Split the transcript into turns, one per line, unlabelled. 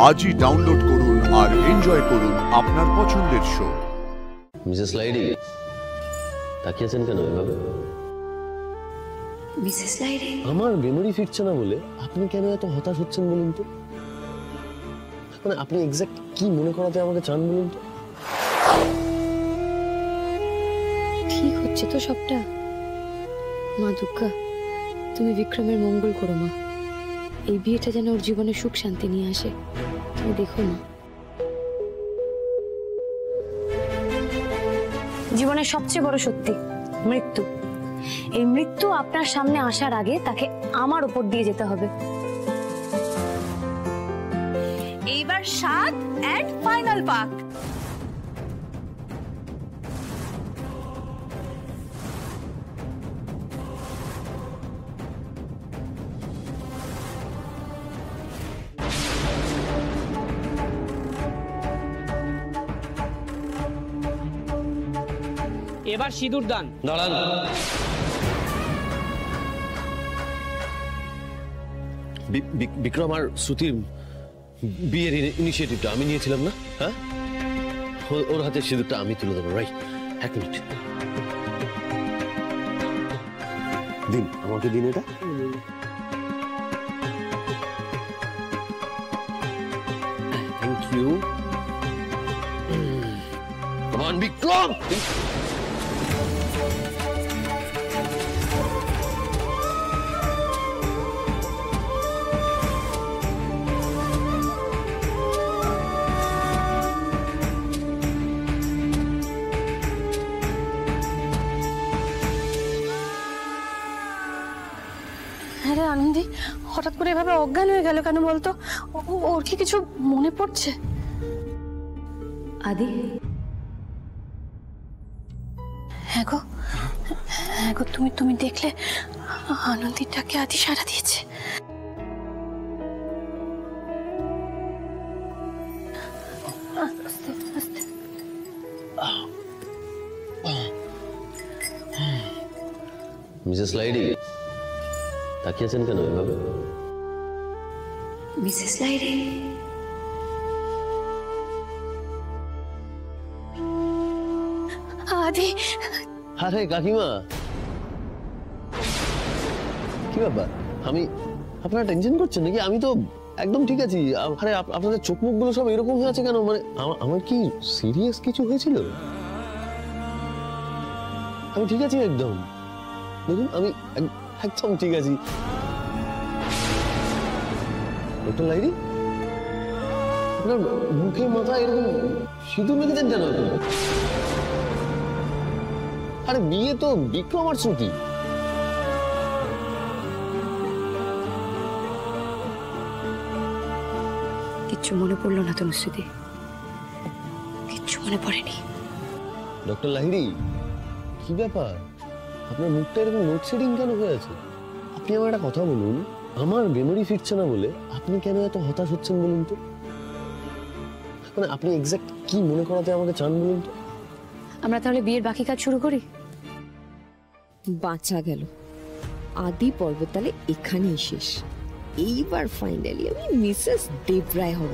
আজই ডাউনলোড করুন আর এনজয় করুন আপনার পছন্দের শো।
মিসেস লাইডি তাকিয়েছেন কেন এভাবে?
মিসেস লাইডি,
আমার মেমোরি ফিরছে না বলে আপনি কেন এত হতাশ হচ্ছেন বলুন তো? মানে আপনি এক্সাক্ট কি মনে করাতে আমাকে চান বলুন তো?
ঠিক হচ্ছে তো সবটা? মা দুর্গা, তুমি বিক্রমের মঙ্গল করো মা। এই বিয়েটা যেন ওর জীবনে সুখ শান্তি নিয়ে আসে, তুমি দেখো না। জীবনের সবচেয়ে বড় সত্যি মৃত্যু। এই মৃত্যু আপনার সামনে আসার আগে তাকে আমার উপর দিয়ে যেতে হবে।
এইবার 7 এন্ড ফাইনাল পাক।
এবার সিঁদুর দান।
দাঁড়ান, বিক্রম আর শ্রুতির বিয়ের ইনিশিয়েটিভটা আমি নিয়েছিলাম না? হ্যাঁ, ওর হাতে সিঁদুরটা আমি তুলে দেবো। রাইট, এক মিনিট দিন, আমাকে দিন এটা। Thank you. বিক্রম,
আরে আনন্দি, হঠাৎ করে এভাবে অজ্ঞান হয়ে গেল কেন বলতো? ওর কি কিছু মনে পড়ছে? আদি, হ্যাঁ গো, তুমি দেখলে আনন্দির ডাকে আদি সাড়া দিয়েছে। আস্তে আস্তে।
মিসেস লাইডি তাকিয়েছেন কেন এভাবে?
মিসেস লাইডি, আদি।
আরে কাকিমা, কি ব্যাপার? আপনারা টেনশন করছেন নাকি? আমি তো একদম ঠিক আছি। আরে আপনাদের চোখ মুখগুলো সব এরকম হয়ে আছে কেন? মানে আমার কি সিরিয়াস কিছু হয়েছিল? আমি ঠিক আছি একদম। দেখুন, আমি একদম ঠিক আছি। ডক্টর লাইডি, আপনার মুখে মাথায় এরকম সিঁদুর মেখেছেন কেন? আরে বিয়ে তো বিক্রম আর শ্রুতি।
কিচ্ছু মনে পড়লো না তোমার শ্রুতি? কিচ্ছু মনে পড়েনি?
ডক্টর লাহিড়ী, কি ব্যাপার? আপনার মুখটা এরকম লোডশেডিং কেন হয়ে আছে? আপনি আমার একটা কথা বলুন, আমার মেমোরি ফিরছে না বলে আপনি কেন এত হতাশ হচ্ছেন বলুন তো? মানে আপনি এক্সাক্ট কি মনে করাতে আমাকে চান বলুন তো?
আমরা তাহলে বিয়ের বাকি কাজ শুরু করি।
বাঁচা গেল, আদি পর্ব তাহলে এখানেই শেষ। এইবার ফাইনালি আমি মিসেস দেবরায় হব।